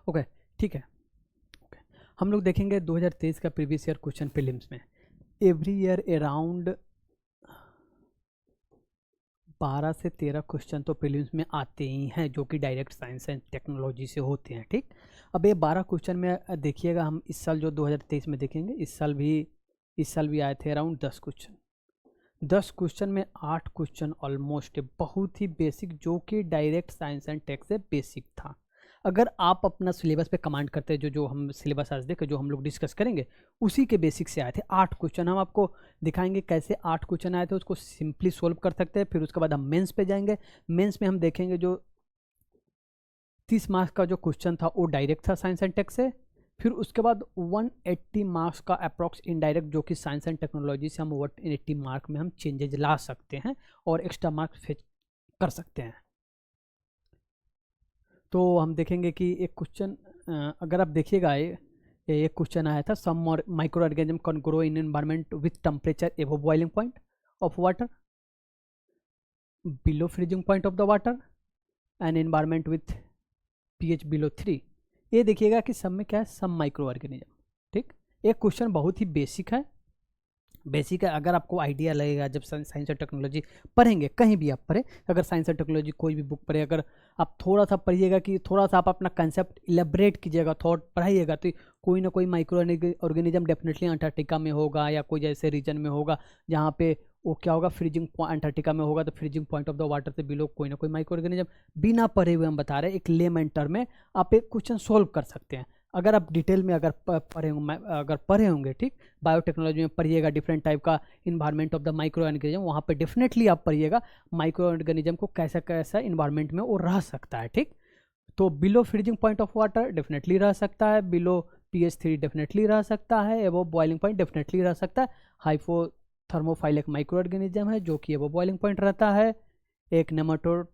Okay ठीक है। Okay हम लोग देखेंगे 2023 का प्रीवियस ईयर क्वेश्चन प्रीलिम्स में। एवरी ईयर अराउंड 12 से 13 क्वेश्चन तो प्रीलिम्स में आते ही हैं जो कि डायरेक्ट साइंस एंड टेक्नोलॉजी से होते हैं। ठीक, अब ये 12 क्वेश्चन में देखिएगा, हम इस साल जो 2023 में देखेंगे, इस साल भी आए थे अराउंड 10 क्वेश्चन। 10 क्वेश्चन में 8 क्वेश्चन ऑलमोस्ट बहुत ही बेसिक, जो कि डायरेक्ट साइंस एंड टेक से बेसिक था। अगर आप अपना सिलेबस पे कमांड करते हैं, जो हम सिलेबस आज देखें, जो हम लोग डिस्कस करेंगे, उसी के बेसिक से आए थे 8 क्वेश्चन। हम आपको दिखाएंगे कैसे 8 क्वेश्चन आए थे, उसको सिंपली सोल्व कर सकते हैं। फिर उसके बाद हम मेंस पे जाएंगे। मेंस में हम देखेंगे जो 30 मार्क्स का जो क्वेश्चन था वो डायरेक्ट था साइंस एंड टेक से। फिर उसके बाद 180 मार्क्स का अप्रॉक्स इनडायरेक्ट, जो कि साइंस एंड टेक्नोलॉजी से हम 180 मार्क में हम चेंजेज ला सकते हैं और एक्स्ट्रा मार्क्स फेच कर सकते हैं। तो हम देखेंगे कि एक क्वेश्चन, अगर आप देखिएगा, एक क्वेश्चन आया था, some micro organism can grow in environment with temperature above boiling point of water, below freezing point of the water, and environment with pH below 3। ये देखिएगा कि सब में क्या है, सम माइक्रो ऑर्गेनिज्म। ठीक, एक क्वेश्चन बहुत ही बेसिक है। अगर आपको आइडिया लगेगा जब साइंस और टेक्नोलॉजी पढ़ेंगे, कहीं भी आप पढ़ें, अगर साइंस और टेक्नोलॉजी कोई भी बुक पढ़े, अगर आप थोड़ा सा पढ़िएगा कि थोड़ा सा आप अपना कंसेप्ट इलेबरेट कीजिएगा, थॉट पढ़ाइएगा, तो कोई ना कोई माइक्रो ऑर्गेनिज्म डेफिनेटली अंटार्कटिका में होगा, या कोई जैसे रीजन में होगा जहाँ पे वो क्या होगा, फ्रीजिंग अंटार्कटिका में होगा तो freezing point of the water से बिलो कोई ना कोई माइक्रो ऑर्गेनिज्म। बिना पढ़े हुए हम बता रहे हैं, एक लेमन टर्म में आप एक क्वेश्चन सोल्व कर सकते हैं। अगर आप डिटेल में अगर पढ़े होंगे, ठीक, बायोटेक्नोलॉजी में पढ़िएगा, डिफरेंट टाइप का environment of the micro organism, वहाँ पे डेफिनेटली आप पढ़िएगा माइक्रो ऑर्गेनिज्म को कैसा कैसा इन्वायरमेंट में वो रह सकता है। ठीक, तो below freezing point of water definitely रह सकता है, बिलो pH 3 डेफिनेटली रह सकता है, एबो बॉइलिंग पॉइंट डेफिनेटली रह सकता है। हाइपोथर्मोफाइल एक माइक्रो ऑर्गेनिज्म है जो कि एबो बॉइलिंग पॉइंट रहता है। एक नेमाटोड,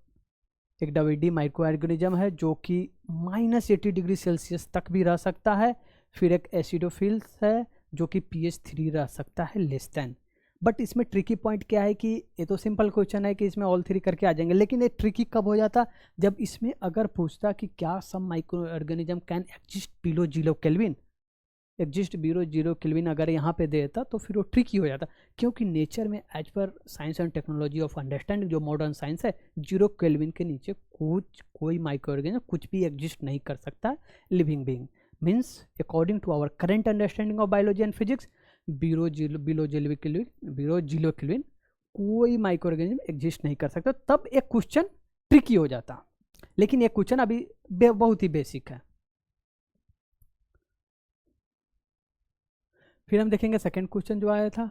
एक डवीडी माइक्रो ऑर्गेनिज्म है जो कि -80 डिग्री सेल्सियस तक भी रह सकता है। फिर एक एसिडोफिल्स है जो कि pH 3 रह सकता है लेस देन। बट इसमें ट्रिकी पॉइंट क्या है कि ये तो सिंपल क्वेश्चन है कि इसमें ऑल 3 करके आ जाएंगे, लेकिन ये ट्रिकी कब हो जाता, जब इसमें अगर पूछता कि क्या some micro organism can exist below 0 kelvin, exist below 0 kelvin अगर यहाँ पे देता तो फिर वो ट्रिकी हो जाता, क्योंकि नेचर में as per science and technology of understanding जो मॉडर्न साइंस है, 0 केल्विन के नीचे कोई माइक्रो ऑर्गेनिज्म कुछ भी एग्जिस्ट नहीं कर सकता living being. Means according to our current understanding of biology and physics, below 0 kelvin कोई माइक्रो ऑर्गेनिज्म एग्जिस्ट नहीं कर सकता। तब एक क्वेश्चन ट्रिकी हो जाता, लेकिन एक क्वेश्चन अभी बहुत ही बेसिक है। फिर हम देखेंगे सेकंड क्वेश्चन जो आया था।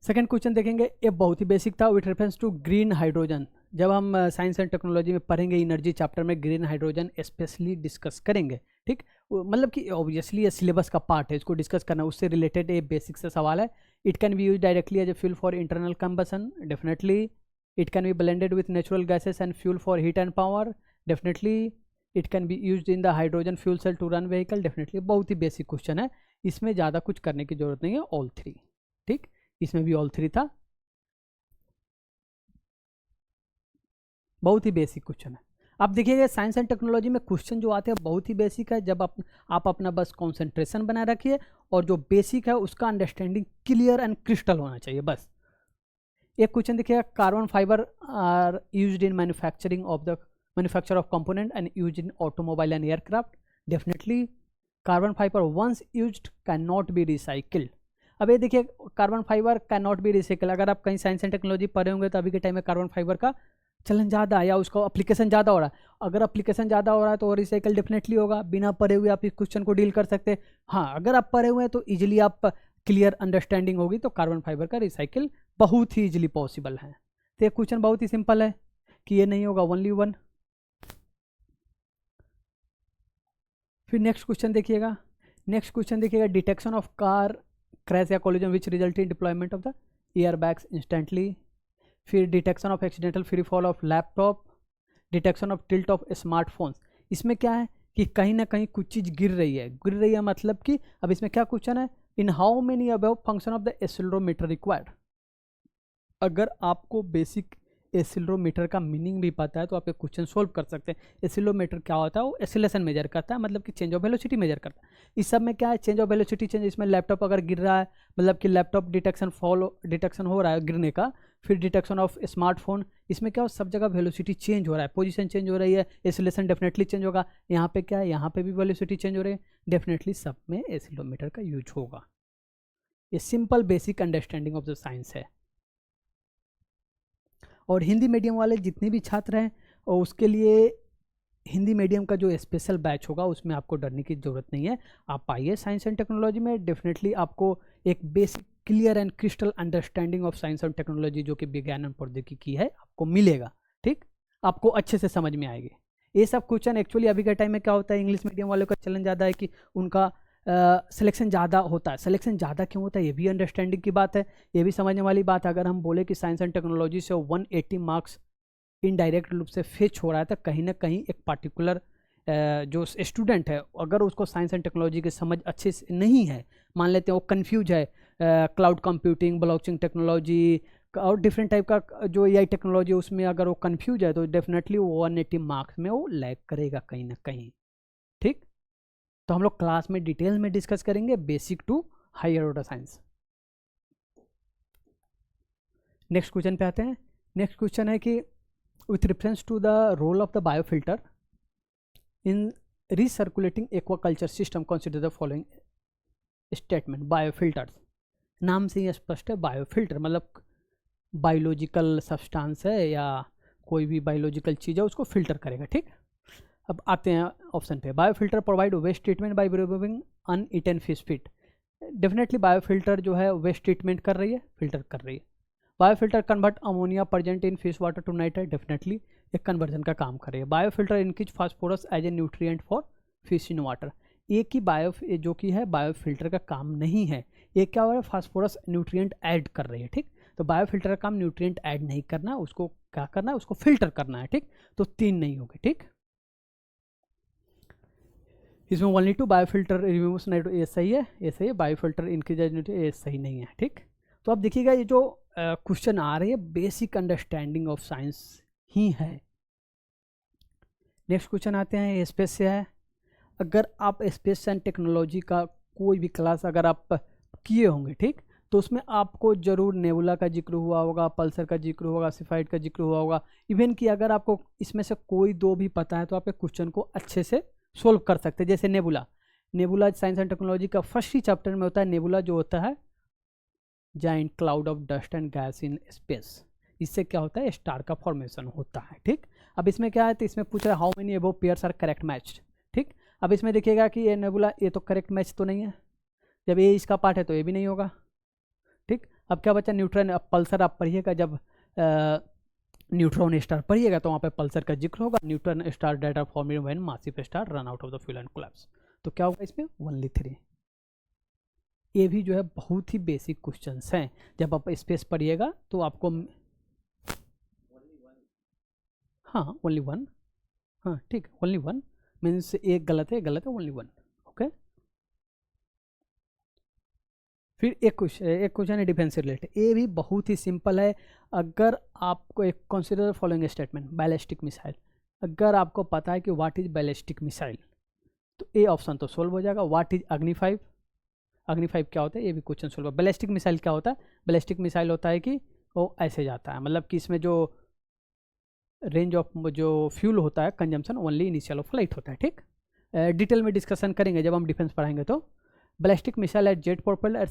सेकंड क्वेश्चन देखेंगे, ये बहुत ही बेसिक था, with reference to green hydrogen. जब हम साइंस एंड टेक्नोलॉजी में पढ़ेंगे एनर्जी चैप्टर में, ग्रीन हाइड्रोजन स्पेशली डिस्कस करेंगे। ठीक, मतलब कि ऑब्वियसली ये सिलेबस का पार्ट है, इसको डिस्कस करना, उससे रिलेटेड ये बेसिक से सवाल है। It can be use directly as a fuel for internal combustion, definitely. It can be blended with natural gases and fuel for heat and power, definitely. It can be use in the hydrogen fuel cell to run vehicle, definitely. बहुत ही basic question है, इसमें ज़्यादा कुछ करने की जरूरत नहीं है, ऑल 3। ठीक, इसमें भी ऑल 3 था, बहुत ही बेसिक क्वेश्चन है। आप देखिएगा साइंस एंड टेक्नोलॉजी में क्वेश्चन जो आते हैं बहुत ही बेसिक है। जब आप अपना बस कंसंट्रेशन बनाए रखिए और जो बेसिक है उसका अंडरस्टैंडिंग क्लियर एंड क्रिस्टल होना चाहिए, बस। एक क्वेश्चन देखिएगा, carbon fibre are used in manufacture of component and used in automobile and aircraft, definitely. Carbon fibre once used can not be recycled. अब ये देखिए, carbon fibre can not be recycle, अगर आप कहीं साइंस एंड टेक्नोलॉजी पढ़े होंगे तो अभी के टाइम में कार्बन फाइबर का चलन ज़्यादा है या उसका अप्लीकेशन ज़्यादा हो रहा है। अगर अप्लीकेशन ज़्यादा हो रहा है तो रिसाइकल डेफिनेटली होगा, बिना पढ़े हुए आप इस क्वेश्चन को डील कर सकते हैं। हाँ, अगर आप पढ़े हुए हैं तो इजीली आप क्लियर अंडरस्टैंडिंग होगी, तो कार्बन फाइबर का रिसाइकिल बहुत ही इजीली पॉसिबल है। तो ये क्वेश्चन बहुत ही सिंपल है कि ये नहीं होगा, ओनली 1। फिर नेक्स्ट क्वेश्चन देखिएगा, डिटेक्शन ऑफ कार क्रैश या collision which result in deployment of the air bags instantly. फिर detection of accidental free fall of laptop, detection of tilt of smartphones. इसमें क्या है कि कहीं ना कहीं कुछ चीज़ गिर रही है, मतलब कि अब इसमें क्या क्वेश्चन है, in how many above function of the accelerometer required. अगर आपको बेसिक एसिलोमीटर का मीनिंग भी पता है तो आप एक क्वेश्चन सोल्व कर सकते हैं। एसिलोमीटर क्या होता है? वो एसिलेशन मेजर करता है, मतलब कि चेंज ऑफ वेलोसिटी मेजर करता है। इस सब में क्या है? Change of velocity change. इसमें लैपटॉप अगर गिर रहा है, मतलब कि लैपटॉप डिटेक्शन हो रहा है गिरने का, फिर डिटेक्शन ऑफ स्मार्टफोन, इसमें क्या हो, सब जगह वेलोसिटी चेंज हो रहा है, पोजीशन चेंज हो रही है, एसिलेशन डेफिनेटली चेंज होगा। यहाँ पे क्या है? यहाँ पे भी वेलोसिटी चेंज हो रही है, डेफिनेटली सब में एसिलोमीटर का यूज होगा। ये simple basic understanding of the science है। और हिंदी मीडियम वाले जितने भी छात्र हैं, और उसके लिए हिंदी मीडियम का जो स्पेशल बैच होगा उसमें आपको डरने की ज़रूरत नहीं है। आप आइए साइंस एंड टेक्नोलॉजी में, डेफिनेटली आपको एक basic clear and crystal understanding of science and technology जो कि विज्ञान और प्रौद्योगिकी की है आपको मिलेगा। ठीक, आपको अच्छे से समझ में आएगी। ये सब क्वेश्चन एक्चुअली अभी के टाइम में क्या होता है, इंग्लिश मीडियम वालों का चलन ज़्यादा है कि उनका सिलेक्शन ज़्यादा होता है। सिलेक्शन ज़्यादा क्यों होता है, ये भी अंडरस्टैंडिंग की बात है, ये भी समझने वाली बात है। अगर हम बोले कि साइंस एंड टेक्नोलॉजी से 180 मार्क्स इनडायरेक्ट रूप से फेच हो रहा है, तो कहीं ना कहीं एक पार्टिकुलर जो स्टूडेंट है, अगर उसको साइंस एंड टेक्नोलॉजी की समझ अच्छे से नहीं है, मान लेते हैं वो कन्फ्यूज है, क्लाउड कंप्यूटिंग, ब्लॉकचेन टेक्नोलॉजी और डिफरेंट टाइप का जो एआई टेक्नोलॉजी, उसमें अगर वो कन्फ्यूज है तो डेफिनेटली वो 180 मार्क्स में वो लैग करेगा कहीं ना कहीं। ठीक, तो हम लोग क्लास में डिटेल में डिस्कस करेंगे basic to higher order science. Next question पे आते हैं। नेक्स्ट क्वेश्चन है कि with reference to the role of the biofilter in recirculating aquaculture system consider the following statement. Biofilters, नाम से ही स्पष्ट है, बायोफिल्टर मतलब बायोलॉजिकल सब्सटेंस है या कोई भी बायोलॉजिकल चीज़ है उसको फिल्टर करेगा। ठीक, अब आते हैं ऑप्शन पे। Biofilter provide waste treatment by removing uneaten fish feed. Definitely biofilter जो है वेस्ट ट्रीटमेंट कर रही है, फिल्टर कर रही है। Biofilter convert ammonia present in fish water to nitrate, definitely एक कन्वर्जन का काम कर रही है। Biofilter increase phosphorus as a nutrient for fish in water. एक ही जो कि है बायोफिल्टर का काम नहीं है, ये क्या हो रहा है, फास्फोरस न्यूट्रिएंट ऐड कर रही है। ठीक, तो बायोफिल्टर का काम न्यूट्रिएंट ऐड नहीं करना, उसको क्या करना है, उसको फिल्टर करना है। ठीक, तो 3 नहीं होगी। ठीक, इसमें only two biofilter removes nitrogen, ये सही है, ये सही है। बायोफिल्टर इंक्रीज, ये सही नहीं है। ठीक, तो अब देखिएगा ये जो क्वेश्चन आ रहे हैं बेसिक अंडरस्टैंडिंग ऑफ साइंस ही है। नेक्स्ट क्वेश्चन आते हैं, स्पेस से है। अगर आप स्पेस एंड टेक्नोलॉजी का कोई भी क्लास अगर आप किए होंगे, ठीक, तो उसमें आपको जरूर नेबुला का जिक्र हुआ होगा, पल्सर का जिक्र होगा, सिफाइड का जिक्र हुआ होगा। इवन कि अगर आपको इसमें से कोई 2 भी पता है तो आप एक क्वेश्चन को अच्छे से सोल्व कर सकते हैं। जैसे nebula, nebula science and technology का फर्स्ट ही चैप्टर में होता है। नेबुला जो होता है giant cloud of dust and gas in space, इससे क्या होता है, स्टार का फॉर्मेशन होता है। ठीक, अब इसमें क्या है, तो इसमें पूछ रहा है how many above pairs are correct matched. ठीक, अब इसमें देखिएगा कि ये नेबुला, ये तो करेक्ट मैच तो नहीं है, जब ये इसका पार्ट है तो ये भी नहीं होगा। ठीक, अब क्या बचा, न्यूट्रॉन। अब पल्सर आप पढ़िएगा, जब न्यूट्रॉन स्टार पढ़िएगा तो वहाँ पे पल्सर का जिक्र होगा। Neutron star data forming when massive star run out of the fuel and collapse, तो क्या होगा इसमें ओनली 3। ये भी जो है बहुत ही बेसिक क्वेश्चंस हैं, जब आप स्पेस पढ़िएगा तो आपको, हाँ ओनली 1, हाँ ठीक, ओनली 1 मीन्स एक गलत है, गलत है, ओनली 1। ओके, फिर एक क्वेश्चन है डिफेंस से रिलेटेड। ये भी बहुत ही सिंपल है। अगर आपको एक consider following statement, ballistic missile, अगर आपको पता है कि व्हाट इज बैलिस्टिक मिसाइल तो ए ऑप्शन तो सोल्व हो जाएगा। व्हाट इज अग्नि 5, अग्नि 5 क्या होता है, ये भी क्वेश्चन सोल्व। बैलिस्टिक मिसाइल क्या होता है, बैलिस्टिक मिसाइल होता है कि वो ऐसे जाता है, मतलब कि इसमें जो रेंज ऑफ जो फ्यूल होता है consumption only initial of flight होता है। ठीक, डिटेल में डिस्कशन करेंगे जब हम डिफेंस पढ़ाएंगे। तो ballistic missile at jet propelled at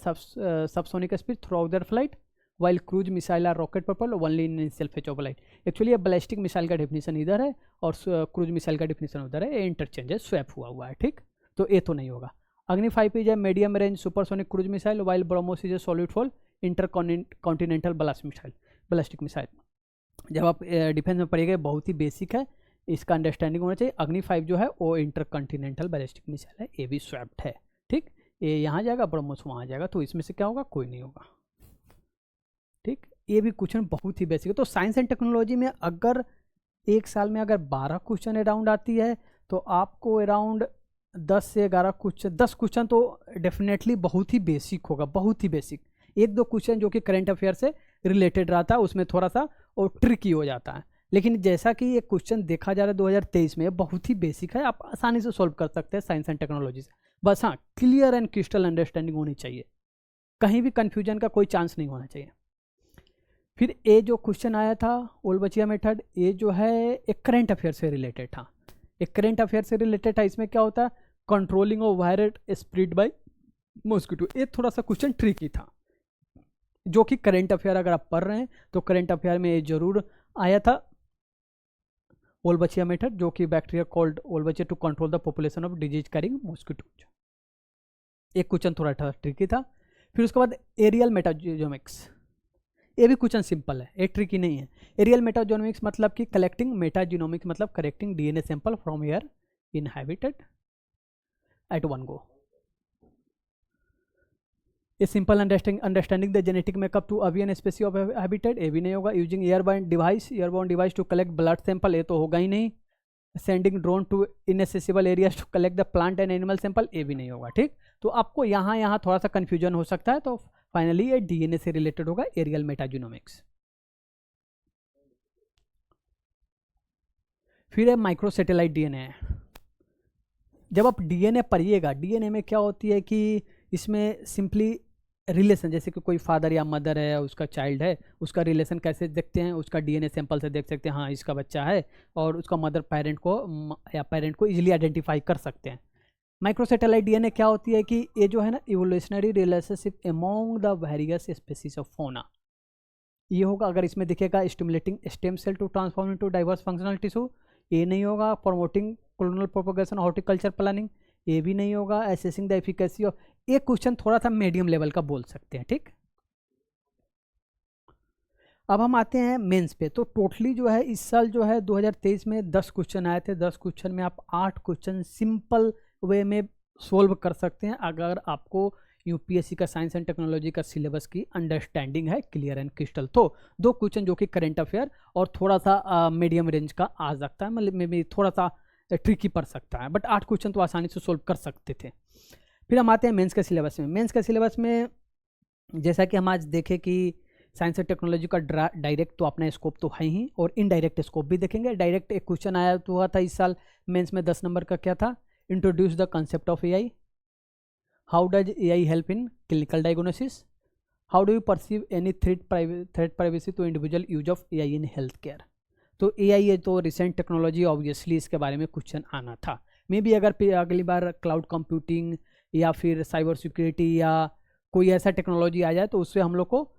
subsonic speed throughout their flight, while cruise missile are rocket propelled only in initial phase of flight. Actually ये बैलिस्टिक मिसाइल का डेफिनेशन इधर है और क्रूज मिसाइल का definition उधर है, ये interchange है, स्वैप हुआ है। ठीक, तो ये तो नहीं होगा। अग्नि 5 is a medium range supersonic cruise missile, while BrahMos is a solid fall intercontinental ballistic missile. जब आप डिफेंस में पढ़िएगा बहुत ही बेसिक है, इसका अंडरस्टैंडिंग होना चाहिए। अग्नि 5 जो है वो इंटरकॉन्टिनेंटल बैलिस्टिक मिसाइल है, ये भी स्वैप्ड है। ठीक, ये यहाँ जाएगा, ब्रह्मोस वहाँ जाएगा, तो इसमें से क्या होगा, कोई नहीं होगा। ठीक, ये भी क्वेश्चन बहुत ही बेसिक है। तो साइंस एंड टेक्नोलॉजी में अगर एक साल में अगर 12 क्वेश्चन अराउंड आती है तो आपको अराउंड 10 से 11 क्वेश्चन, 10 क्वेश्चन तो डेफिनेटली बहुत ही बेसिक होगा, बहुत ही बेसिक। 1-2 क्वेश्चन जो कि करंट अफेयर से रिलेटेड रहता है उसमें थोड़ा सा और ट्रिकी हो जाता है। लेकिन जैसा कि ये क्वेश्चन देखा जा रहा है 2023 में, बहुत ही बेसिक है, आप आसानी से सॉल्व कर सकते हैं साइंस एंड टेक्नोलॉजी से। बस हाँ, क्लियर एंड क्रिस्टल अंडरस्टैंडिंग होनी चाहिए, कहीं भी कन्फ्यूजन का कोई चांस नहीं होना चाहिए। फिर ये जो क्वेश्चन आया था ओल्बचिया मेथड, ये जो है एक करंट अफेयर से रिलेटेड था। एक करंट अफेयर से रिलेटेड था। इसमें क्या होता है, controlling of virus spread by mosquito. ये थोड़ा सा क्वेश्चन ट्रिकी था, जो कि करंट अफेयर अगर आप पढ़ रहे हैं तो करंट अफेयर में ये जरूर आया था। ओल्बचिया मेथड, जो कि bacteria called Wolbachia to control the population of disease carrying mosquitoes. एक क्वेश्चन थोड़ा ट्रिकी था। फिर उसके बाद एरियल मेटाजोमिक्स, ये भी क्वेश्चन सिंपल है, ये ट्रिकी नहीं है। एरियल मेटाजोमिक्स मतलब कि कलेक्टिंग, मेटाजीनोमिक्स मतलब collecting DNA sample from air inhabited at one go. ये simple understanding the genetic makeup to avian species of habitat, ये भी नहीं होगा। Using airborne device to collect blood sample, ये तो होगा ही नहीं। Sending drone to inaccessible areas to collect the plant and animal sample, ये भी नहीं होगा। ठीक, तो आपको यहाँ थोड़ा सा कंफ्यूजन हो सकता है। तो फाइनली ये डीएनए से रिलेटेड होगा, एरियल मेटाजीनोमिक्स। फिर है माइक्रोसैटेलाइट डीएनए। जब आप डीएनए पढ़िएगा, डीएनए में क्या होती है कि इसमें सिंपली रिलेशन, जैसे कि कोई फादर या मदर है, उसका चाइल्ड है, उसका रिलेशन कैसे देखते हैं, उसका डीएनए सैंपल से देख सकते हैं, हाँ इसका बच्चा है, और उसका मदर पेरेंट को इजीली आइडेंटिफाई कर सकते हैं। माइक्रोसैटेलाइट डीएनए क्या होती है कि ये जो है ना, evolutionary relationship among the various species of fauna, ये होगा। अगर इसमें दिखेगा stimulating stem cell to transform into diverse functional tissue, ये नहीं होगा। Promoting clonal propagation horticulture planning, ये भी नहीं होगा। असेसिंग द एफिकेसी ऑफ, एक क्वेश्चन थोड़ा सा मीडियम लेवल का बोल सकते हैं। ठीक, अब हम आते हैं मेंस पे। तो टोटली जो है इस साल जो है 2023 में 10 क्वेश्चन आए थे। 10 क्वेश्चन में आप 8 क्वेश्चन सिंपल वे में सोल्व कर सकते हैं, अगर आपको यूपीएससी का साइंस एंड टेक्नोलॉजी का सिलेबस की अंडरस्टैंडिंग है क्लियर एंड क्रिस्टल। तो 2 क्वेश्चन जो कि करंट अफेयर और थोड़ा सा मीडियम रेंज का आ सकता है, मतलब मे बी थोड़ा सा ट्रिकी पड़ सकता है, बट 8 क्वेश्चन तो आसानी से सोल्व कर सकते थे। फिर हम आते हैं मेंस के सिलेबस में। मेंस के सिलेबस में जैसा कि हम आज देखें कि साइंस एंड टेक्नोलॉजी का डायरेक्ट तो अपना स्कोप तो है ही, और इनडायरेक्ट स्कोप भी देखेंगे। डायरेक्ट एक क्वेश्चन आया तो हुआ था इस साल मेंस में 10 नंबर का, क्या था, introduce the concept of AI, how does AI help in clinical diagnosis, how do you perceive any threat privacy to individual use of AI in health care. तो एआई है तो रिसेंट टेक्नोलॉजी, ऑब्वियसली इसके बारे में question आना था। May be अगर अगली बार क्लाउड कंप्यूटिंग या फिर साइबर सिक्योरिटी या कोई ऐसा टेक्नोलॉजी आ जाए तो उससे हम लोग को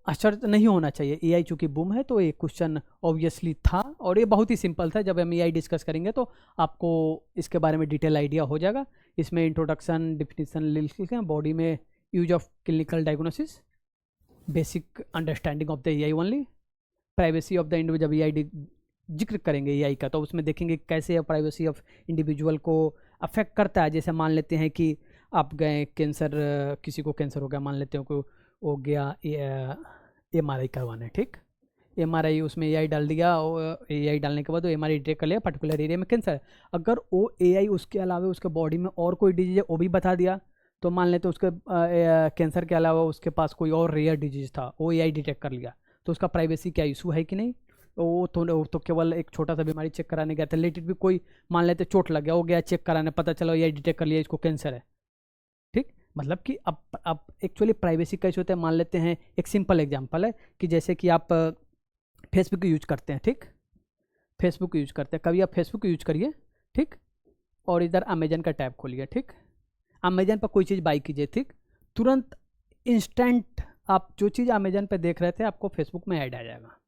आश्चर्य नहीं होना चाहिए। एआई चूँकि बूम है तो ये क्वेश्चन ऑब्वियसली था, और ये बहुत ही सिंपल था। जब हम एआई डिस्कस करेंगे तो आपको इसके बारे में डिटेल आइडिया हो जाएगा। इसमें इंट्रोडक्शन, डिफिनीसन लिखे हैं, बॉडी में use of clinical diagnosis, basic understanding of the AI only, privacy of the individual. जब एआई जिक्र करेंगे एआई का तो उसमें देखेंगे कैसे प्राइवेसी ऑफ इंडिविजुअल को अफेक्ट करता है। जैसे मान लेते हैं कि आप गए कैंसर, किसी को कैंसर हो गया, मान लेते हैं को हो गया एमआरआई करवाने, ठीक, एमआरआई उसमें एआई डाल दिया, और एआई डालने के बाद वो एमआरआई डिटेक्ट कर लिया पर्टिकुलर एरिया में कैंसर। अगर वो एआई उसके अलावा उसके बॉडी में और कोई डिजीज है वो भी बता दिया, तो मान लेते उसके कैंसर के अलावा उसके पास कोई और रेयर डिजीज था, वो एआई डिटेक्ट कर लिया, तो उसका प्राइवेसी क्या इशू है कि नहीं। वो तो केवल एक छोटा सा बीमारी चेक कराने गया था, रिलेटेड भी कोई मान लेते चोट लग गया, हो गया चेक कराने, पता चला एआई डिटेक्ट कर लिया इसको कैंसर है। ठीक, मतलब कि अब एक्चुअली प्राइवेसी कैसे होता है, मान लेते हैं एक सिंपल एग्जांपल है कि जैसे कि आप फेसबुक यूज करते हैं, ठीक, फेसबुक यूज करते हैं, कभी आप फेसबुक यूज करिए, ठीक, और इधर अमेजन का टैब खोलिए, ठीक, अमेजन पर कोई चीज़ बाई कीजिए, ठीक, तुरंत इंस्टेंट आप जो चीज़ अमेजन पे देख रहे थे आपको फेसबुक में ऐड आ जाएगा।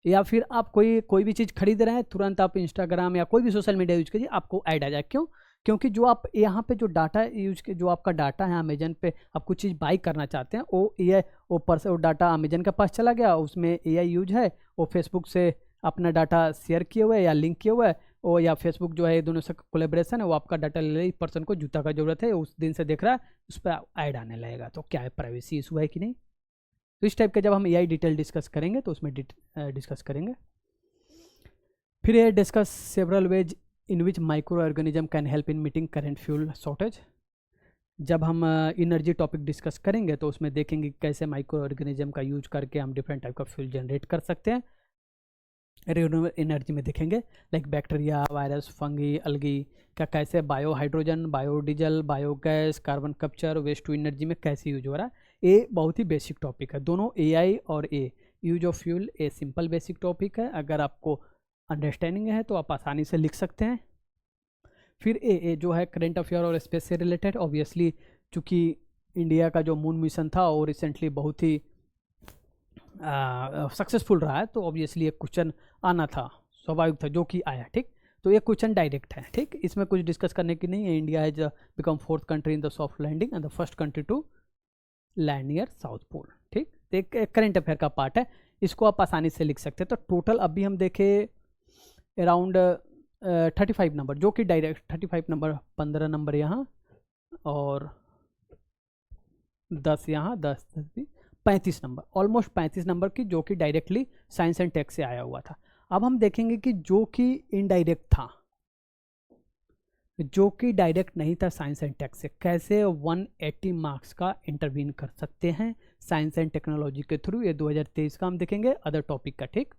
या फिर आप कोई भी चीज़ खरीद रहे हैं, तुरंत आप इंस्टाग्राम या कोई भी सोशल मीडिया यूज कीजिए, आपको ऐड आ जाएगा। क्यों? क्योंकि जो आप यहाँ पे जो डाटा यूज के, जो आपका डाटा है अमेजन पे, आप कुछ चीज़ बाई करना चाहते हैं, वो डाटा अमेजन के पास चला गया, उसमें एआई यूज है, वो फेसबुक से अपना डाटा शेयर किए हुए या लिंक किए हुए है, वो या फेसबुक जो है दोनों से कोलेब्रेशन है, वो आपका डाटा ले ले, पर्सन को जूता का जरूरत है उस दिन से देख रहा है, उस पर ऐड आने लगेगा। तो क्या है, प्राइवेसी इशू है कि नहीं। तो इस टाइप के जब हम एआई डिटेल डिस्कस करेंगे तो उसमें डिस्कस करेंगे। फिर ये discuss several ways in which micro organism can help in meeting current fuel shortage. जब हम एनर्जी टॉपिक डिस्कस करेंगे तो उसमें देखेंगे कैसे माइक्रो ऑर्गेनिज्म का यूज करके हम डिफरेंट टाइप का फ्यूल जनरेट कर सकते हैं। रिन्यूएबल एनर्जी में देखेंगे like bacteria, virus, fungi, algae का कैसे bio hydrogen, biodiesel, biogas, carbon capture, waste to energy में कैसे यूज हो रहा है। ये बहुत ही बेसिक टॉपिक है, दोनों एआई और a use of fuel a simple basic topic है। अगर आपको अंडरस्टैंडिंग है तो आप आसानी से लिख सकते हैं। फिर ए जो है करंट अफेयर और स्पेस से रिलेटेड, ऑब्वियसली चूँकि इंडिया का जो मून मिशन था वो रिसेंटली बहुत ही सक्सेसफुल रहा है, तो ऑब्वियसली एक क्वेश्चन आना था, स्वाभाविक था, जो कि आया। ठीक, तो ये क्वेश्चन डायरेक्ट है। ठीक, इसमें कुछ डिस्कस करने की नहीं है। India has become 4th country in the soft landing and the first country to land near south pole. ठीक, तो एक करंट अफेयर का पार्ट है, इसको आप आसानी से लिख सकते हैं। तो टोटल अभी हम देखें अराउंड 35 नंबर, जो कि डायरेक्ट 35 नंबर, 15 नंबर यहाँ और 10 यहाँ, 10 35 नंबर, ऑलमोस्ट 35 नंबर की, जो कि डायरेक्टली साइंस एंड टेक से आया हुआ था। अब हम देखेंगे कि जो कि इनडायरेक्ट था, जो कि डायरेक्ट नहीं था साइंस एंड टेक से, कैसे 180 मार्क्स का इंटरवीन कर सकते हैं साइंस एंड टेक्नोलॉजी के थ्रू। ये 2023 का हम देखेंगे अदर टॉपिक का। ठीक,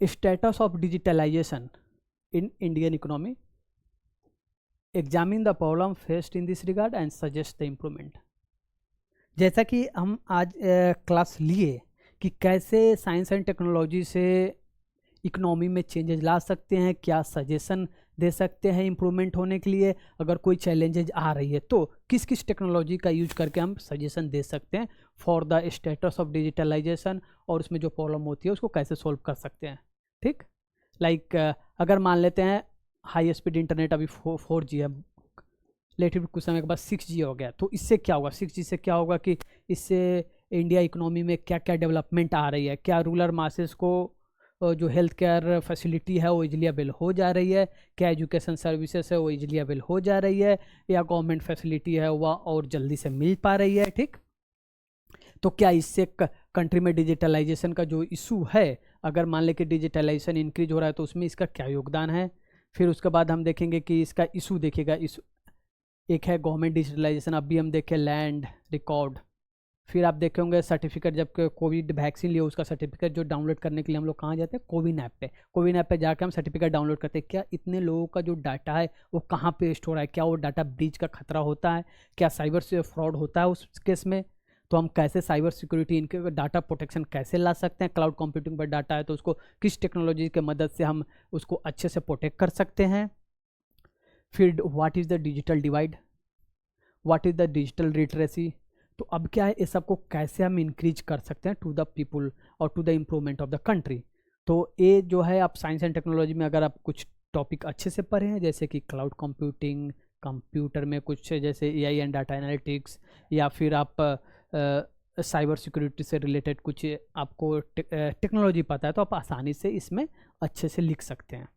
status of digitalisation in Indian economy, examine the problem faced in this regard and suggest the improvement. जैसा कि हम आज क्लास लिए कि कैसे साइंस एंड टेक्नोलॉजी से इकोनॉमी में चेंजेस ला सकते हैं, क्या सजेशन दे सकते हैं इम्प्रूवमेंट होने के लिए, अगर कोई चैलेंजेज आ रही है तो किस किस टेक्नोलॉजी का यूज करके हम सजेशन दे सकते हैं for the status of digitalisation, और उसमें जो प्रॉब्लम होती है उसको कैसे सोल्व कर सकते हैं। ठीक, लाइक अगर मान लेते हैं हाई स्पीड इंटरनेट अभी 4G है, लेकिन कुछ समय के बाद 6G हो गया, तो इससे क्या होगा, 6G से क्या होगा कि इससे इंडिया इकोनॉमी में क्या क्या डेवलपमेंट आ रही है, क्या रूरल मासेस को जो हेल्थ केयर फैसिलिटी है वो इजली अवेल हो जा रही है, क्या एजुकेशन सर्विसेज है वो इजली अवेल हो जा रही है, या गवर्नमेंट फैसिलिटी है वह और जल्दी से मिल पा रही है। ठीक, तो क्या इससे कंट्री में डिजिटलाइजेशन का जो इशू है, अगर मान लें कि डिजिटलाइजेशन इंक्रीज हो रहा है तो उसमें इसका क्या योगदान है। फिर उसके बाद हम देखेंगे कि इसका इशू देखिएगा, इशू एक है गवर्नमेंट डिजिटलाइजेशन, अभी हम देखें लैंड रिकॉर्ड। फिर आप देखे होंगे सर्टिफिकेट, जब कोविड वैक्सीन लिया उसका सर्टिफिकेट जो डाउनलोड करने के लिए हम लोग कहाँ जाते हैं, कोविन ऐप पे। कोविन ऐप पे जाकर हम सर्टिफिकेट डाउनलोड करते हैं। क्या इतने लोगों का जो डाटा है वो कहाँ पेस्ट हो रहा है, क्या वो डाटा ब्रीच का खतरा होता है, क्या साइबर से फ्रॉड होता है उस केस में, तो हम कैसे साइबर सिक्योरिटी, इनके डाटा प्रोटेक्शन कैसे ला सकते हैं। क्लाउड कंप्यूटिंग पर डाटा है तो उसको किस टेक्नोलॉजी की मदद से हम उसको अच्छे से प्रोटेक्ट कर सकते हैं। फिर what is the digital divide, what is the digital literacy, तो अब क्या है, ये सबको कैसे हम इंक्रीज कर सकते हैं टू द पीपुल और to the improvement of the country. तो ये जो है, आप साइंस एंड टेक्नोलॉजी में अगर आप कुछ टॉपिक अच्छे से पढ़े हैं, जैसे कि क्लाउड कंप्यूटिंग, कंप्यूटर में कुछ जैसे एआई एंड डाटा एनालिटिक्स, या फिर आप साइबर सिक्योरिटी से रिलेटेड कुछ आपको टेक्नोलॉजी पता है, तो आप आसानी से इसमें अच्छे से लिख सकते हैं।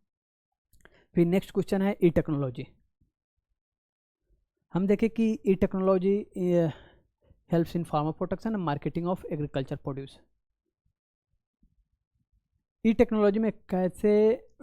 फिर नेक्स्ट क्वेश्चन है ई टेक्नोलॉजी। हम देखें कि E technology helps in farmer production and marketing of agriculture produce. E technology में कैसे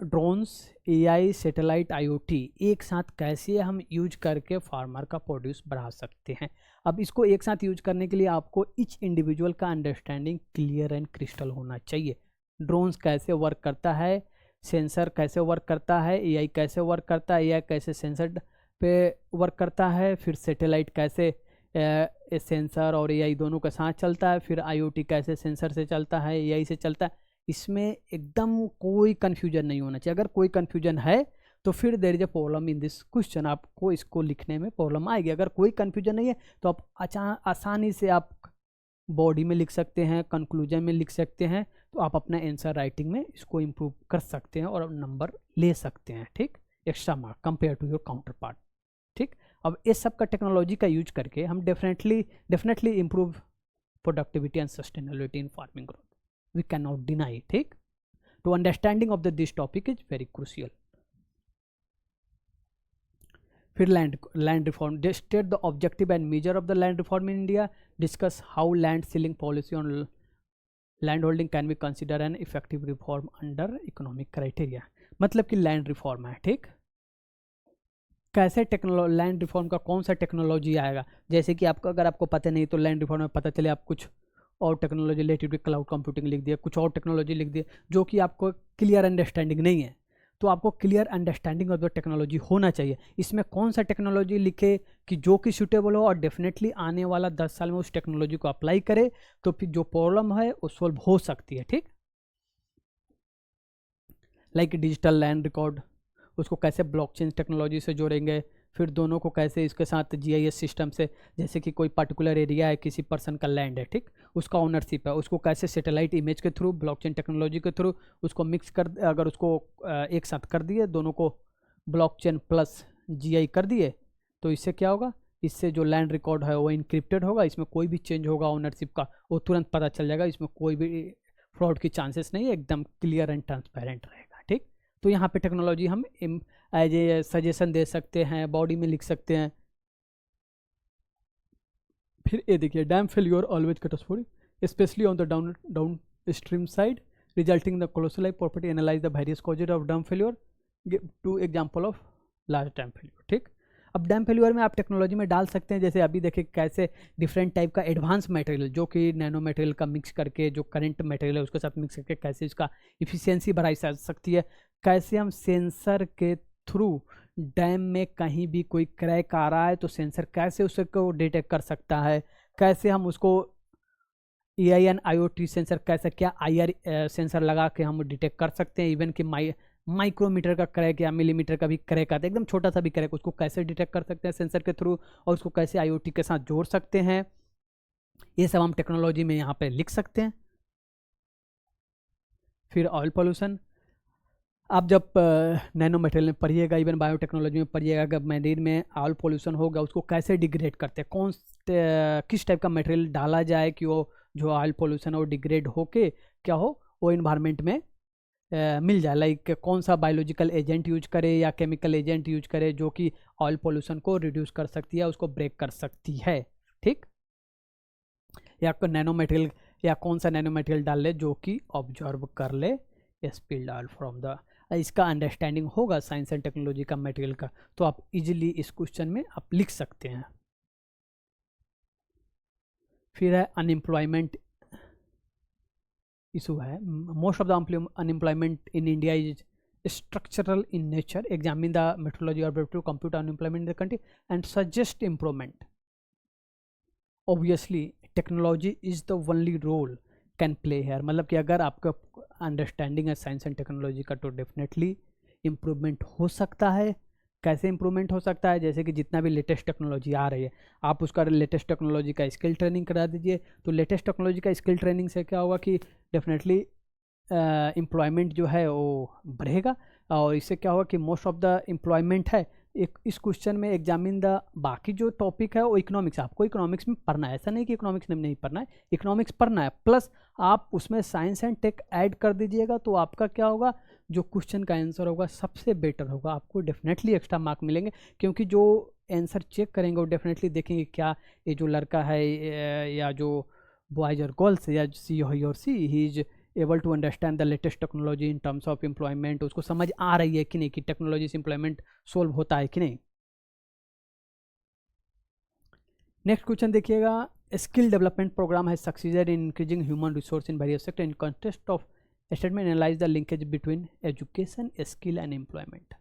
ड्रोन्स, एआई, सैटेलाइट, आईओटी एक साथ कैसे हम यूज करके फार्मर का प्रोड्यूस बढ़ा सकते हैं। अब इसको एक साथ यूज करने के लिए आपको ईच इंडिविजुअल का अंडरस्टैंडिंग क्लियर एंड क्रिस्टल होना चाहिए। ड्रोन्स कैसे वर्क करता है, सेंसर कैसे वर्क करता है, एआई कैसे वर्क करता है, एआई कैसे सेंसर पे वर्क करता है, फिर सैटेलाइट कैसे सेंसर और एआई दोनों के साथ चलता है, फिर आईओटी कैसे सेंसर से चलता है, एआई से चलता है। इसमें एकदम कोई कन्फ्यूजन नहीं होना चाहिए। अगर कोई कन्फ्यूजन है तो फिर there is a problem in this question, आपको इसको लिखने में प्रॉब्लम आएगी। अगर कोई कन्फ्यूजन नहीं है तो आप आसानी से आप बॉडी में लिख सकते हैं, कंक्लूजन में लिख सकते हैं, तो आप अपना आंसर राइटिंग में इसको इम्प्रूव कर सकते हैं और नंबर ले सकते हैं। ठीक, extra mark compare to your counterpart. ठीक, अब इस सब का टेक्नोलॉजी का यूज करके हम definitely improve productivity and sustainability in farming growth, we cannot deny. ठीक, to understanding of this topic is very crucial. फिर land reform, state the objective and measure of the land reform in India, discuss how land ceiling policy on land holding can be considered an effective reform under economic criteria। मतलब कि land reform है। ठीक, कैसे land reform का कौन सा technology आएगा। जैसे कि आपको अगर आपको पता नहीं तो लैंड रिफॉर्म में पता चले आप कुछ और टेक्नोलॉजी रिलेटेड भी क्लाउड कंप्यूटिंग लिख दिया, कुछ और टेक्नोलॉजी लिख दिया जो कि आपको क्लियर अंडरस्टैंडिंग नहीं है। तो आपको clear understanding of the technology होना चाहिए। इसमें कौन सा टेक्नोलॉजी लिखे कि जो कि सूटेबल हो और डेफिनेटली आने वाला 10 साल में उस टेक्नोलॉजी को अप्लाई करे तो फिर जो प्रॉब्लम है वो सॉल्व हो सकती है। ठीक, लाइक डिजिटल लैंड रिकॉर्ड, उसको कैसे ब्लॉकचेन टेक्नोलॉजी से जोड़ेंगे, फिर दोनों को कैसे इसके साथ जीआईएस सिस्टम से, जैसे कि कोई पर्टिकुलर एरिया है, किसी पर्सन का लैंड है, ठीक, उसका ओनरशिप है, उसको कैसे सैटेलाइट इमेज के थ्रू, ब्लॉकचेन टेक्नोलॉजी के थ्रू उसको मिक्स कर, अगर उसको एक साथ कर दिए, दोनों को ब्लॉकचेन प्लस जीआई कर दिए, तो इससे क्या होगा, इससे जो लैंड रिकॉर्ड है वो इनक्रिप्टेड होगा, इसमें कोई भी चेंज होगा ओनरशिप का वो तुरंत पता चल जाएगा, इसमें कोई भी फ्रॉड की चांसेस नहीं है, एकदम क्लियर एंड ट्रांसपेरेंट रहेगा। ठीक, तो यहाँ पे टेक्नोलॉजी हम एज ए सजेशन दे सकते हैं, बॉडी में लिख सकते हैं। फिर ये देखिए, dam failure always catastrophic specially on the down stream side resulting the colossal property, analyse the various causes of dam failure, two example of large dam failure. ठीक, अब डैम फेल्यूर में आप टेक्नोलॉजी में डाल सकते हैं, जैसे अभी देखिए कैसे डिफरेंट टाइप का एडवांस मटेरियल जो कि नैनो मटेरियल का मिक्स करके, जो करंट मटेरियल है उसके साथ मिक्स करके कैसे इसका इफिशियंसी बढ़ाई जा सकती है, कैसे हम सेंसर के थ्रू डैम में कहीं भी कोई क्रैक आ रहा है तो सेंसर कैसे उसको डिटेक्ट कर सकता है, कैसे हम उसको EIN IoT सेंसर कैसे, क्या IR सेंसर लगा के हम डिटेक्ट कर सकते हैं, इवन कि माइक्रोमीटर का क्रैक या मिलीमीटर का भी क्रैक आता है, एकदम छोटा सा भी क्रैक, उसको कैसे डिटेक्ट कर सकते हैं सेंसर के थ्रू और उसको कैसे IoT के साथ जोड़ सकते हैं, ये सब हम टेक्नोलॉजी में यहाँ पे लिख सकते हैं। फिर ऑयल पोल्यूशन, आप जब नैनो मटेरियल में पढ़िएगा, इवन बायोटेक्नोलॉजी में पढ़िएगा, अगर मरीन में ऑयल पोल्यूशन होगा उसको कैसे डिग्रेड करते हैं, किस टाइप का मटेरियल डाला जाए कि वो जो ऑयल पोल्यूशन है वो डिग्रेड होके क्या हो, वो इन्वायरमेंट में मिल जाए, लाइक कौन सा बायोलॉजिकल एजेंट यूज करे या केमिकल एजेंट यूज करे जो कि ऑयल पोल्यूशन को रिड्यूस कर सकती है, उसको ब्रेक कर सकती है। ठीक, या नैनो मटेरियल, या कौन सा नैनो मटेरियल डाल ले जो कि ऑब्जर्व कर ले स्पिल्ड ऑयल फ्रॉम द, इसका अंडरस्टैंडिंग होगा साइंस एंड टेक्नोलॉजी का मटेरियल का, तो आप इजीली इस क्वेश्चन में आप लिख सकते हैं। फिर है अनएम्प्लॉयमेंट इशू है, most of the unemployment in India is structural in nature, examine the methodology or to compute unemployment in the country and suggest improvement. Obviously technology is the only role can play here, मतलब कि अगर आपका understanding है science and technology का तो definitely improvement हो सकता है। कैसे इम्प्रूवमेंट हो सकता है, जैसे कि जितना भी लेटेस्ट टेक्नोलॉजी आ रही है आप उसका लेटेस्ट टेक्नोलॉजी का स्किल ट्रेनिंग करा दीजिए, तो लेटेस्ट टेक्नोलॉजी का स्किल ट्रेनिंग से क्या होगा कि डेफिनेटली एम्प्लॉयमेंट जो है वो बढ़ेगा, और इससे क्या होगा कि मोस्ट ऑफ द एम्प्लॉयमेंट है। एक इस क्वेश्चन में एग्जामिन द, बाकी जो टॉपिक है वो इकोनॉमिक्स, आपको इकोनॉमिक्स में पढ़ना है, ऐसा नहीं कि इकोनॉमिक्स में नहीं पढ़ना है, इकोनॉमिक्स पढ़ना है, प्लस आप उसमें साइंस एंड टेक ऐड कर दीजिएगा, तो आपका क्या होगा, जो क्वेश्चन का आंसर होगा सबसे बेटर होगा, आपको डेफिनेटली एक्स्ट्रा मार्क मिलेंगे, क्योंकि जो आंसर चेक करेंगे वो डेफिनेटली देखेंगे क्या ये जो लड़का है या जो बॉयज और गर्ल्स या सी और C he is able to understand the latest technology in terms of employment, उसको समझ आ रही है कि नहीं कि टेक्नोलॉजी से एम्प्लॉयमेंट सोल्व होता है कि नहीं। नेक्स्ट क्वेश्चन देखिएगा, स्किल डेवलपमेंट प्रोग्राम है succeeded in increasing human resource in various sector in context of statement analyse the linkage between education, skill and employment.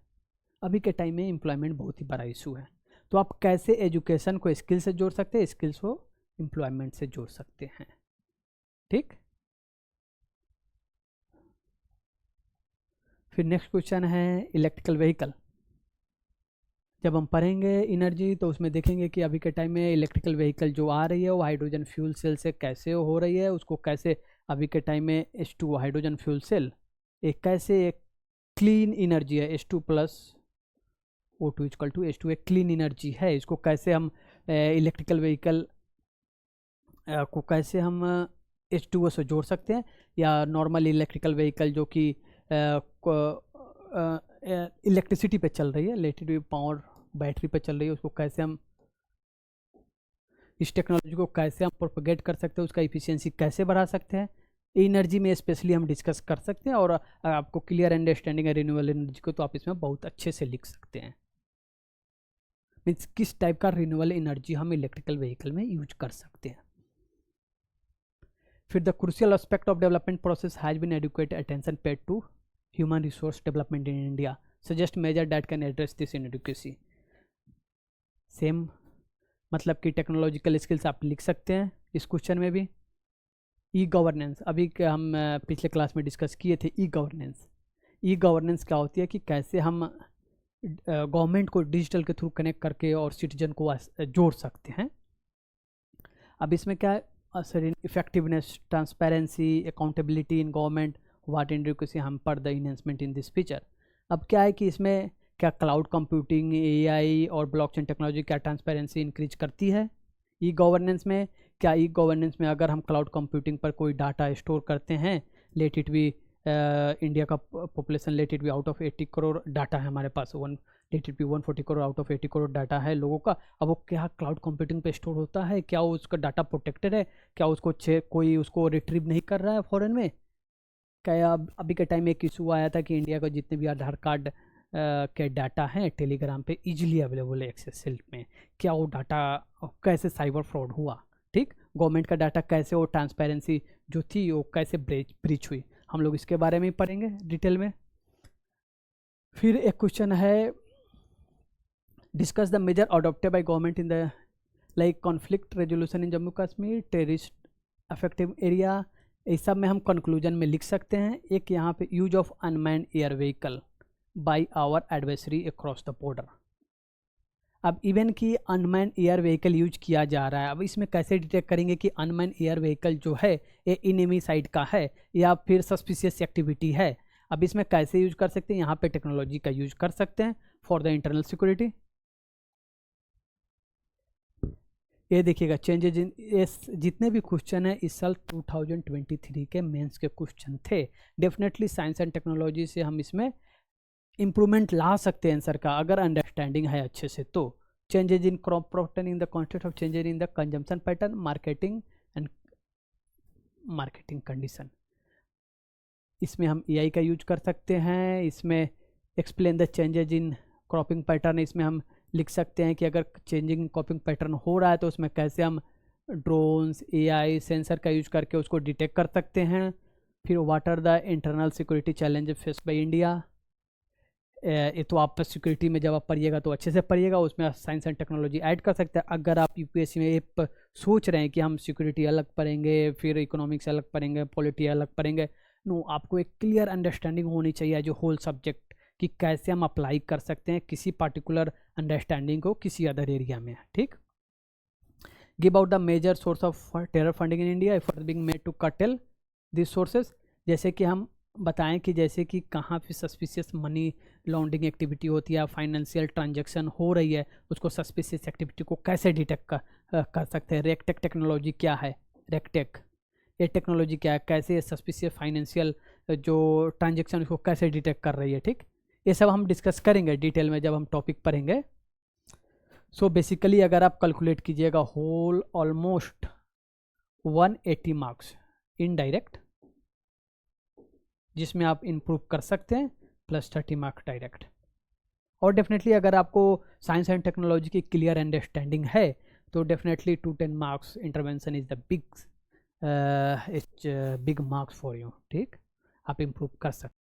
अभी के टाइम में एम्प्लॉयमेंट बहुत ही बड़ा इशू है, तो आप कैसे एजुकेशन को स्किल से जोड़ सकते हैं, स्किल्स को एम्प्लॉयमेंट से जोड़ सकते हैं। ठीक, फिर नेक्स्ट क्वेश्चन है इलेक्ट्रिकल व्हीकल। जब हम पढ़ेंगे एनर्जी तो उसमें देखेंगे कि अभी के टाइम में इलेक्ट्रिकल व्हीकल जो आ रही है वो हाइड्रोजन फ्यूल सेल से कैसे हो रही है, उसको कैसे अभी के टाइम में H2 हाइड्रोजन फ्यूल सेल एक कैसे एक क्लीन एनर्जी है, H2 plus O2 equal to H2 एक क्लीन एनर्जी है, इसको कैसे हम इलेक्ट्रिकल व्हीकल को कैसे हम H2O से जोड़ सकते हैं, या नॉर्मल इलेक्ट्रिकल व्हीकल जो कि इलेक्ट्रिसिटी पे चल रही है, इलेक्ट्रिक पावर बैटरी पे चल रही है, उसको कैसे हम इस टेक्नोलॉजी को कैसे हम प्रोपेगेट कर सकते हैं, उसका इफिशियंसी कैसे बढ़ा सकते हैं, एनर्जी में स्पेशली हम डिस्कस कर सकते हैं। और आपको क्लियर अंडरस्टैंडिंग है रिन्यूएबल एनर्जी को, तो आप इसमें बहुत अच्छे से लिख सकते हैं। मीन्स किस टाइप का रिन्यूएबल एनर्जी हम इलेक्ट्रिकल व्हीकल में यूज कर सकते हैं। फिर the crucial aspect of development process has been adequate attention paid to human resource development in India, suggest measure that can address this inadequacy. Same मतलब कि technological skills आप लिख सकते हैं इस क्वेश्चन में भी। ई गवर्नेंस, अभी हम पिछले क्लास में डिस्कस किए थे ई गवर्नेंस। ई गवर्नेंस क्या होती है कि कैसे हम गवर्नमेंट को डिजिटल के थ्रू कनेक्ट करके और सिटीजन को जोड़ सकते हैं। अब इसमें क्या है, effectiveness, transparency, accountability in government, what inadequacy हम पर the enhancement in this feature. अब क्या है कि इसमें क्या क्लाउड कंप्यूटिंग, एआई और ब्लॉकचेन टेक्नोलॉजी क्या ट्रांसपेरेंसी इंक्रीज करती है ई गवर्नेंस में। क्या ई गवर्नेंस में अगर हम क्लाउड कंप्यूटिंग पर कोई डाटा स्टोर करते हैं, लेट इट भी इंडिया का पॉपुलेशन लेट इट भी आउट ऑफ 80 करोड़ डाटा है हमारे पास, लेट इट भी 140 crore out of 80 crore data है लोगों का। अब वो क्या क्लाउड कंप्यूटिंग पे स्टोर होता है, क्या उसका डाटा प्रोटेक्टेड है, क्या उसको कोई उसको रिट्रीव नहीं कर रहा है फॉरेन में। क्या अभी के टाइम में एक इशू आया था कि इंडिया का जितने भी आधार कार्ड के डाटा हैं टेलीग्राम पे इजीली अवेलेबल है एक्सेस में, क्या वो डाटा कैसे साइबर फ्रॉड हुआ, ठीक, गवर्नमेंट का डाटा कैसे वो ट्रांसपेरेंसी जो थी वो कैसे ब्रीच हुई, हम लोग इसके बारे में पढ़ेंगे डिटेल में। फिर एक क्वेश्चन है, discuss the measure adopted by government in the like conflict resolution in Jammu Kashmir, terrorist affective area. इस सब में हम कंक्लूजन में लिख सकते हैं। एक यहाँ पे use of unmanned air vehicle by our adversary across the border. अब इवन कि अनमैन्ड एयर व्हीकल यूज किया जा रहा है, अब इसमें कैसे डिटेक्ट करेंगे कि अनमैन्ड एयर व्हीकल जो है ये इनेमी साइड का है या फिर सस्पिशियस एक्टिविटी है। अब इसमें कैसे यूज कर सकते हैं, यहाँ पे टेक्नोलॉजी का यूज कर सकते हैं फॉर द इंटरनल सिक्योरिटी। ये देखिएगा चेंजेज इन जितने भी क्वेश्चन है इस साल 2023 के मेंस के क्वेश्चन थे। डेफिनेटली साइंस एंड टेक्नोलॉजी से हम इसमें इम्प्रूवमेंट ला सकते हैं आंसर का, अगर अंडरस्टैंडिंग है अच्छे से तो। Changes in crop production in the context of changes in the consumption pattern, marketing and marketing condition, इसमें हम एआई का यूज कर सकते हैं। इसमें explain the changes in cropping pattern, इसमें हम लिख सकते हैं कि अगर चेंजिंग क्रॉपिंग पैटर्न हो रहा है तो उसमें कैसे हम ड्रोन्स, एआई, सेंसर का यूज करके उसको डिटेक्ट कर सकते हैं। फिर what are the internal security challenge face by India, ये तो आप सिक्योरिटी में जब आप पढ़िएगा तो अच्छे से पढ़िएगा, उसमें साइंस एंड टेक्नोलॉजी ऐड कर सकते हैं। अगर आप यूपीएससी में एक सोच रहे हैं कि हम सिक्योरिटी अलग पढ़ेंगे, फिर इकोनॉमिक्स अलग पढ़ेंगे, पॉलिटी अलग पढ़ेंगे, नो, आपको एक क्लियर अंडरस्टैंडिंग होनी चाहिए जो होल सब्जेक्ट कि कैसे हम अप्लाई कर सकते हैं किसी पर्टिकुलर अंडरस्टैंडिंग को किसी अदर एरिया में, ठीक। Give out the major source of terror funding in India, efforts being made to curtail this sources. जैसे कि हम बताएं कि जैसे कि कहाँ पे सस्पिशियस मनी लॉन्ड्रिंग एक्टिविटी होती है, फाइनेंशियल ट्रांजैक्शन हो रही है, उसको सस्पिशियस एक्टिविटी को कैसे डिटेक्ट कर सकते हैं। रेकटेक टेक्नोलॉजी क्या है, रेकटेक ये टेक्नोलॉजी क्या है, कैसे सस्पिशियस फाइनेंशियल जो ट्रांजैक्शन उसको कैसे डिटेक्ट कर रही है, ठीक। ये सब हम डिस्कस करेंगे डिटेल में जब हम टॉपिक पढ़ेंगे। सो बेसिकली अगर आप कैलकुलेट कीजिएगा होल ऑलमोस्ट 180 मार्क्स इनडायरेक्ट, जिसमें आप इम्प्रूव कर सकते हैं, प्लस 30 मार्क्स डायरेक्ट। और डेफिनेटली अगर आपको साइंस एंड टेक्नोलॉजी की क्लियर अंडरस्टैंडिंग है तो definitely 210 marks intervention is the big marks for you, ठीक, आप इम्प्रूव कर सकते हैं।